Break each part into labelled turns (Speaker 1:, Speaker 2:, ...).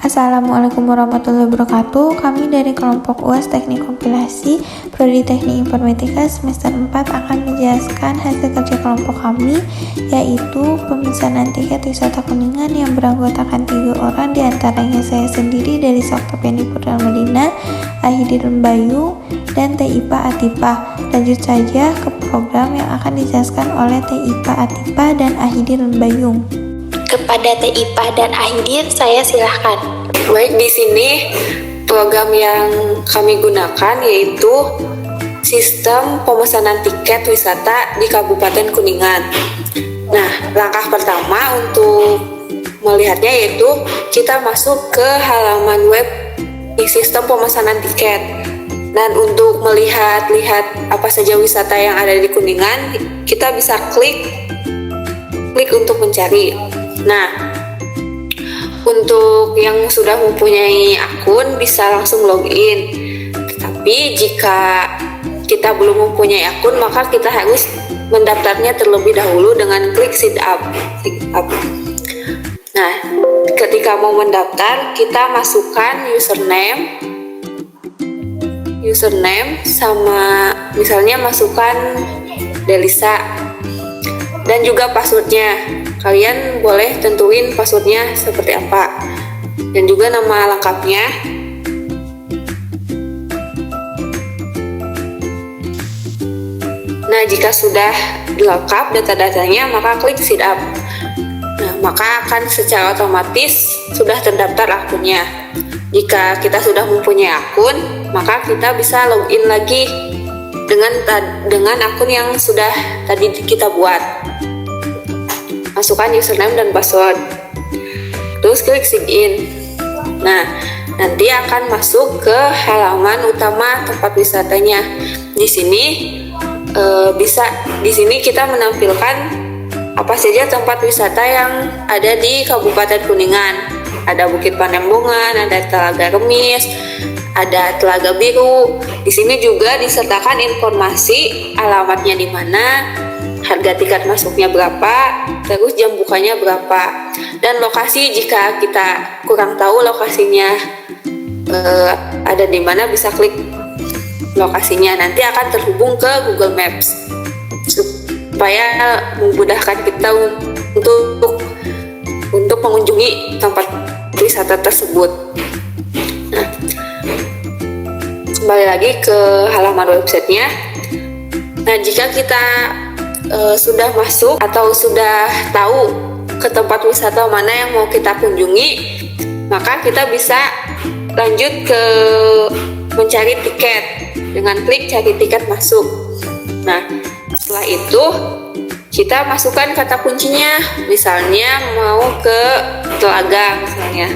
Speaker 1: Assalamualaikum warahmatullahi wabarakatuh. Kami dari kelompok UAS Teknik Kompilasi Prodi Teknik Informatika semester 4 akan menjelaskan hasil kerja kelompok kami, yaitu pemesanan tiket wisata Kuningan yang beranggotakan 3 orang, diantaranya saya sendiri dari Saktop Yani Purnama Medina, Ahidirun Bayu, dan Teipa Atipa. Lanjut saja ke program yang akan dijelaskan oleh Teipa Atipa dan Ahidirun Bayu.
Speaker 2: Kepada Teipa dan Ahidir, saya silahkan.
Speaker 3: Baik, di sini program yang kami gunakan yaitu sistem pemesanan tiket wisata di Kabupaten Kuningan. Nah, langkah pertama untuk melihatnya yaitu kita masuk ke halaman web di sistem pemesanan tiket. Dan untuk melihat apa saja wisata yang ada di Kuningan, kita bisa klik untuk mencari. Nah, untuk yang sudah mempunyai akun bisa langsung login. Tetapi jika kita belum mempunyai akun, maka kita harus mendaftarnya terlebih dahulu dengan klik sign up. Nah, ketika mau mendaftar, kita masukkan username sama misalnya masukkan Delisa dan juga passwordnya. Kalian boleh tentuin passwordnya seperti apa dan juga nama lengkapnya. Nah, jika sudah lengkap data-datanya, maka klik sign up. Nah, maka akan secara otomatis sudah terdaftar akunnya. Jika kita sudah mempunyai akun, maka kita bisa login lagi dengan akun yang sudah tadi kita buat. Masukkan username dan password, terus klik sign in. Nah, nanti akan masuk ke halaman utama tempat wisatanya. Di sini kita menampilkan apa saja tempat wisata yang ada di Kabupaten Kuningan. Ada Bukit Panembungan, ada Telaga Remis, ada Telaga Biru. Di sini juga disertakan informasi alamatnya di mana, harga tiket masuknya berapa, terus jam bukanya berapa, dan lokasi jika kita kurang tahu lokasinya ada di mana, bisa klik lokasinya. Nanti akan terhubung ke Google Maps supaya memudahkan kita untuk mengunjungi tempat wisata tersebut. Nah, kembali lagi ke halaman websitenya. Nah, jika kita sudah masuk atau sudah tahu ke tempat wisata mana yang mau kita kunjungi, maka kita bisa lanjut ke mencari tiket dengan klik cari tiket masuk. Nah, setelah itu kita masukkan kata kuncinya, misalnya mau ke Telaga misalnya,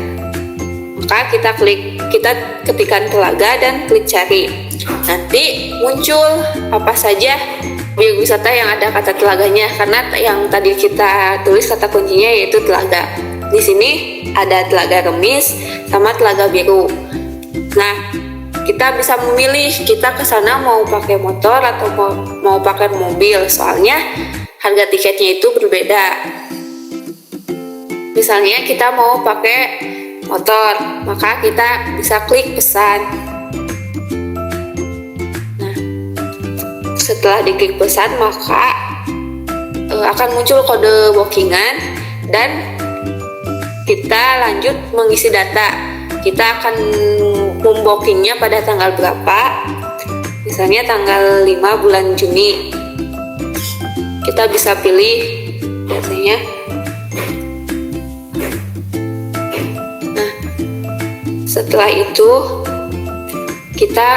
Speaker 3: maka kita ketikkan Telaga dan klik cari. Nanti muncul apa saja objek wisata yang ada kata telaganya, karena yang tadi kita tulis kata kuncinya yaitu telaga. Di sini ada Telaga Remis sama Telaga Biru. Nah, kita bisa memilih kita ke sana mau pakai motor atau mau pakai mobil, soalnya harga tiketnya itu berbeda. Misalnya kita mau pakai motor, maka kita bisa klik pesan. Setelah diklik pesan, maka akan muncul kode bookingan dan kita lanjut mengisi data. Kita akan membookingnya pada tanggal berapa, misalnya tanggal 5 bulan Juni. Kita bisa pilih datanya. Nah, setelah itu kita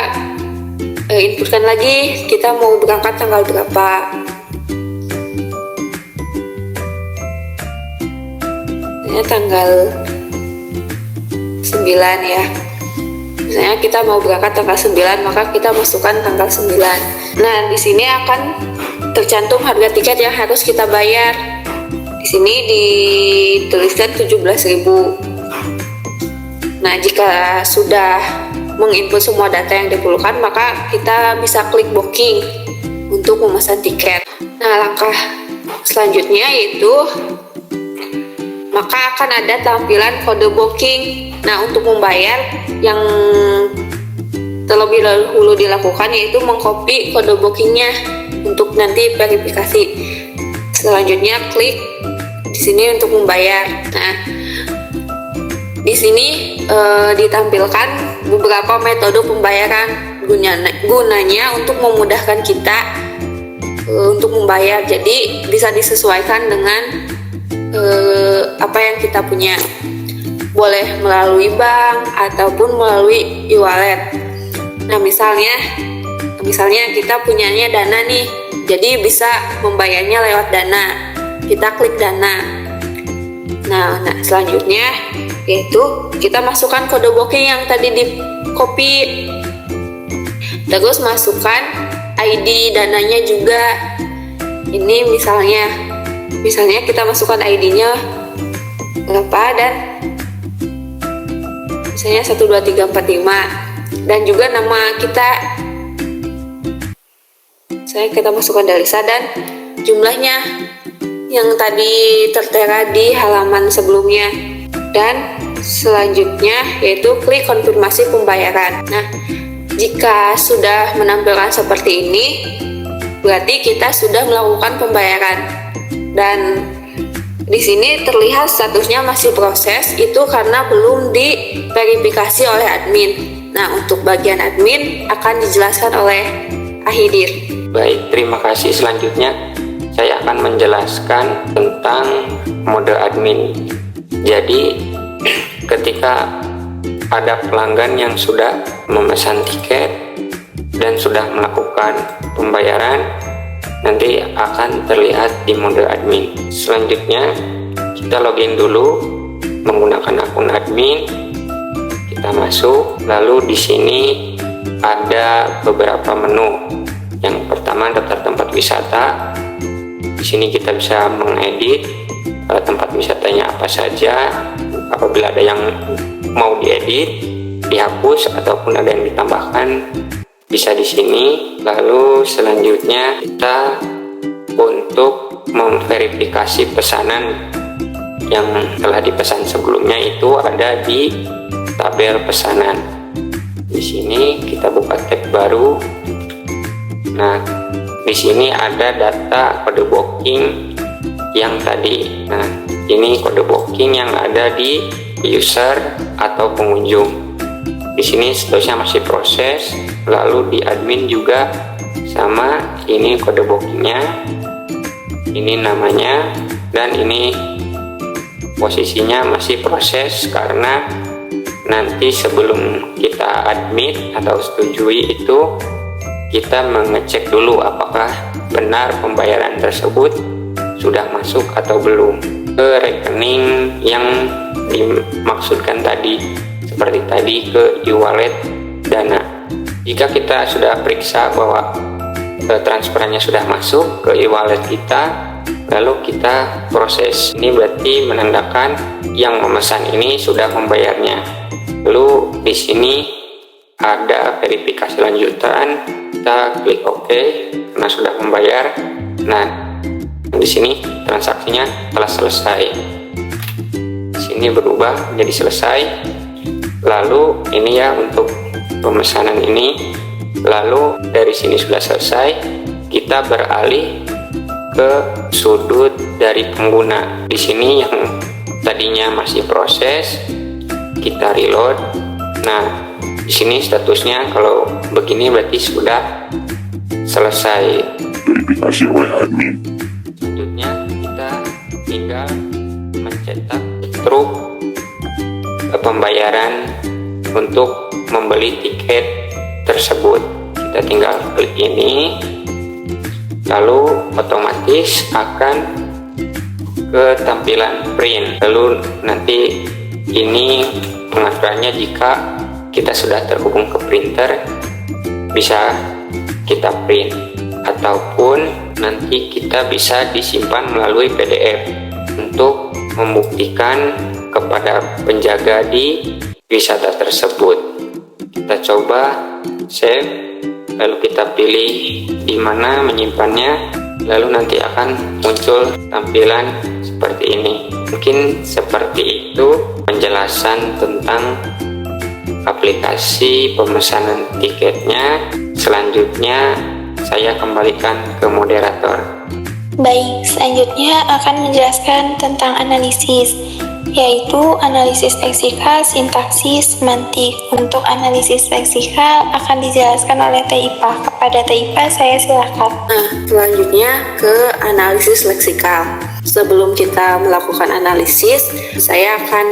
Speaker 3: inputkan lagi kita mau berangkat tanggal berapa. Tanggal 9 ya. Misalnya kita mau berangkat tanggal 9, maka kita masukkan tanggal 9. Nah, di sini akan tercantum harga tiket yang harus kita bayar. Di sini dituliskan 17.000. Nah, jika sudah menginput semua data yang diperlukan, maka kita bisa klik booking untuk memesan tiket. Nah, langkah selanjutnya yaitu maka akan ada tampilan kode booking. Nah, untuk membayar yang terlebih dahulu dilakukan yaitu mengcopy kode bookingnya untuk nanti verifikasi. Selanjutnya klik di sini untuk membayar. Nah, di sini ditampilkan beberapa metode pembayaran gunanya untuk memudahkan kita untuk membayar. Jadi bisa disesuaikan dengan apa yang kita punya. Boleh melalui bank ataupun melalui e-wallet. Nah, misalnya kita punyanya Dana nih, jadi bisa membayarnya lewat Dana. Kita klik Dana. Nah, selanjutnya yaitu kita masukkan kode booking yang tadi di copy. Terus masukkan ID Dananya juga. Ini misalnya kita masukkan ID-nya berapa dan misalnya 12345 dan juga nama kita. Kita masukkan Dalisa dan jumlahnya yang tadi tertera di halaman sebelumnya. Dan selanjutnya yaitu klik konfirmasi pembayaran. Nah, jika sudah menampilkan seperti ini, berarti kita sudah melakukan pembayaran. Dan di sini terlihat statusnya masih proses, itu karena belum diverifikasi oleh admin. Nah, untuk bagian admin akan dijelaskan oleh Ahidir.
Speaker 4: Baik, terima kasih. Selanjutnya saya akan menjelaskan tentang mode admin. Jadi ketika ada pelanggan yang sudah memesan tiket dan sudah melakukan pembayaran, nanti akan terlihat di mode admin. Selanjutnya kita login dulu menggunakan akun admin. Kita masuk, lalu di sini ada beberapa menu. Yang pertama daftar tempat wisata. Di sini kita bisa mengedit tempat wisatanya apa saja. Apabila ada yang mau diedit, dihapus ataupun ada yang ditambahkan, bisa di sini. Lalu selanjutnya kita untuk memverifikasi pesanan yang telah dipesan sebelumnya itu ada di tabel pesanan. Di sini kita buka tab baru. Nah, di sini ada data kode booking yang tadi. Nah, ini kode booking yang ada di user atau pengunjung. Di sini statusnya masih proses. Lalu di admin juga sama, ini kode bookingnya, ini namanya, dan ini posisinya masih proses karena nanti sebelum kita admit atau setujui itu kita mengecek dulu apakah benar pembayaran tersebut sudah masuk atau belum ke rekening yang dimaksudkan tadi, seperti tadi ke e-wallet Dana. Jika kita sudah periksa bahwa transferannya sudah masuk ke e-wallet kita, lalu kita proses. Ini berarti menandakan yang memesan ini sudah membayarnya. Lalu di sini ada verifikasi lanjutan. Kita klik OK karena sudah membayar. Nah, di sini transaksinya telah selesai. Di sini berubah menjadi selesai. Lalu ini ya untuk pemesanan ini. Lalu dari sini sudah selesai. Kita beralih ke sudut dari pengguna. Di sini yang tadinya masih proses, kita reload. Nah, di sini statusnya kalau begini berarti sudah selesai
Speaker 5: verifikasi oleh admin.
Speaker 4: Selanjutnya kita tinggal mencetak truk pembayaran untuk membeli tiket tersebut. Kita tinggal klik ini, lalu otomatis akan ke tampilan print. Lalu nanti ini pengaturannya jika kita sudah terhubung ke printer, bisa kita print ataupun nanti kita bisa disimpan melalui PDF untuk membuktikan kepada penjaga di wisata tersebut. Kita coba save, lalu kita pilih di mana menyimpannya, lalu nanti akan muncul tampilan seperti ini. Mungkin seperti itu penjelasan tentang aplikasi pemesanan tiketnya. Selanjutnya saya kembalikan ke moderator.
Speaker 2: Baik, selanjutnya akan menjelaskan tentang analisis, yaitu analisis leksikal, sintaksis, semantik. Untuk analisis leksikal akan dijelaskan oleh TIPA. Kepada TIPA saya silakan.
Speaker 3: Nah, selanjutnya ke analisis leksikal. Sebelum kita melakukan analisis, saya akan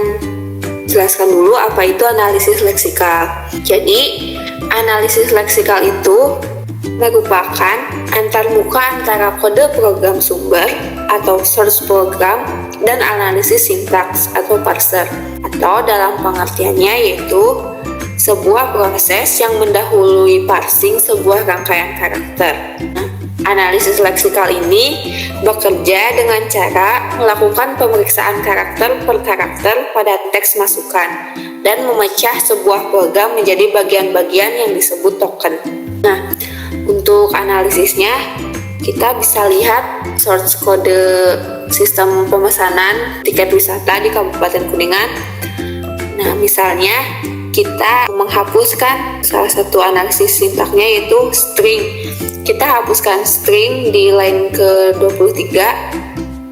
Speaker 3: jelaskan dulu apa itu analisis leksikal. Jadi, analisis leksikal itu merupakan antarmuka antara kode program sumber atau source program dan analisis sintaks atau parser, atau dalam pengertiannya yaitu sebuah proses yang mendahului parsing sebuah rangkaian karakter. Nah, analisis leksikal ini bekerja dengan cara melakukan pemeriksaan karakter per karakter pada teks masukan dan memecah sebuah program menjadi bagian-bagian yang disebut token. Nah, untuk analisisnya kita bisa lihat source kode sistem pemesanan tiket wisata di Kabupaten Kuningan. Nah, misalnya kita menghapuskan salah satu analisis sintaknya yaitu string. Kita hapuskan string di line ke-23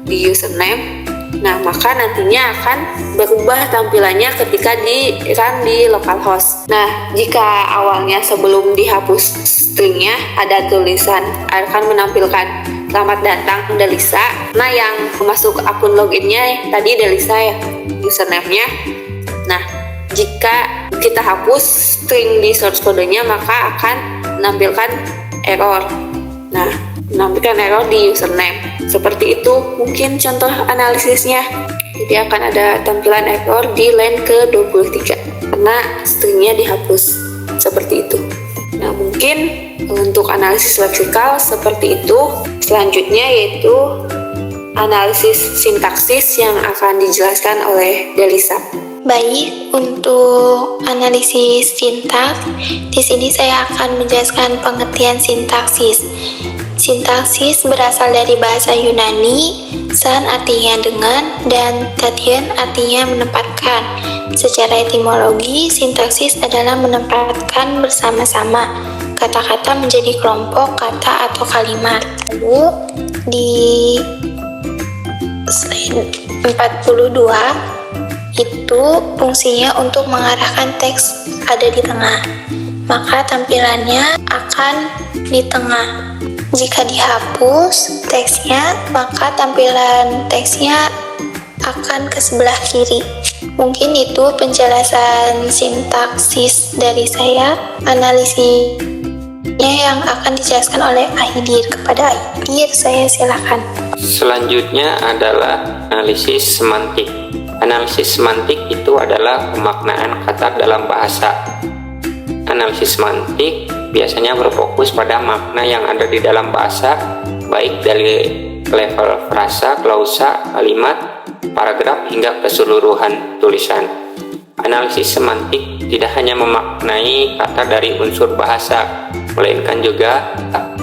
Speaker 3: di username. Nah, maka nantinya akan berubah tampilannya ketika di run di localhost. Nah, jika awalnya sebelum dihapus stringnya ada tulisan akan menampilkan selamat datang Delisa. Nah, yang masuk akun loginnya tadi Delisa ya, username-nya. Nah, jika kita hapus string di source kodenya maka akan menampilkan error. Nah, menampilkan error di username. Seperti itu mungkin contoh analisisnya. Jadi akan ada tampilan error di line ke-23 karena stringnya dihapus. Seperti itu. Nah, mungkin untuk analisis leksikal seperti itu. Selanjutnya yaitu analisis sintaksis yang akan dijelaskan oleh Delisa.
Speaker 2: Baik, untuk analisis sintaks, di sini saya akan menjelaskan pengertian sintaksis. Sintaksis berasal dari bahasa Yunani, san artinya dengan, dan tation artinya menempatkan. Secara etimologi, sintaksis adalah menempatkan bersama-sama kata-kata menjadi kelompok kata atau kalimat. Lalu, di slide 42, itu fungsinya untuk mengarahkan teks ada di tengah, maka tampilannya akan di tengah. Jika dihapus teksnya, maka tampilan teksnya akan ke sebelah kiri. Mungkin itu penjelasan sintaksis dari saya. Analisisnya yang akan dijelaskan oleh Ahidir. Kepada Ahidir, saya silakan.
Speaker 4: Selanjutnya adalah analisis semantik. Analisis semantik itu adalah pemaknaan kata dalam bahasa. Analisis semantik biasanya berfokus pada makna yang ada di dalam bahasa, baik dari level frasa, klausa, kalimat, paragraf, hingga keseluruhan tulisan. Analisis semantik tidak hanya memaknai kata dari unsur bahasa, melainkan juga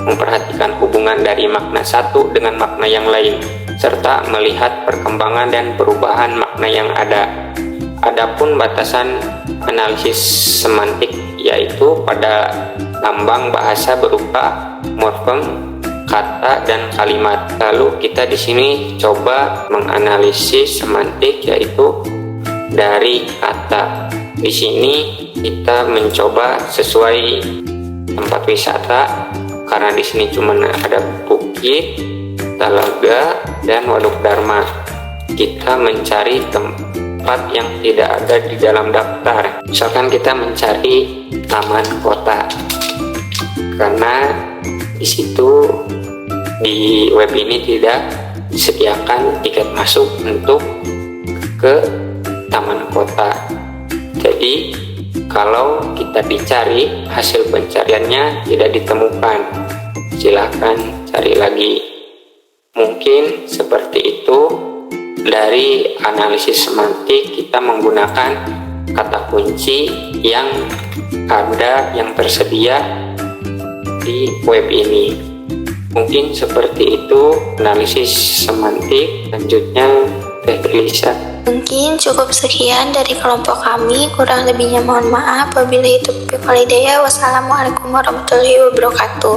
Speaker 4: memperhatikan hubungan dari makna satu dengan makna yang lain, serta melihat perkembangan dan perubahan makna yang ada. Adapun batasan analisis semantik yaitu pada lambang bahasa berupa morfem, kata, dan kalimat. Lalu kita di sini coba menganalisis semantik yaitu dari kata. Di sini kita mencoba sesuai tempat wisata karena di sini cuma ada bukit, Talaga, dan Waduk Dharma. Kita mencari tempat yang tidak ada di dalam daftar. Misalkan kita mencari taman kota, karena di situ di web ini tidak disediakan tiket masuk untuk ke taman kota. Jadi kalau kita dicari hasil pencariannya tidak ditemukan, silahkan cari lagi. Mungkin seperti itu. Dari analisis semantik kita menggunakan kata kunci yang ada yang tersedia di web ini. Mungkin seperti itu analisis semantik. Selanjutnya Teh Lisa.
Speaker 2: Mungkin cukup sekian dari kelompok kami. Kurang lebihnya mohon maaf. Wabillahi taufiq wal hidayah. Wassalamualaikum warahmatullahi wabarakatuh.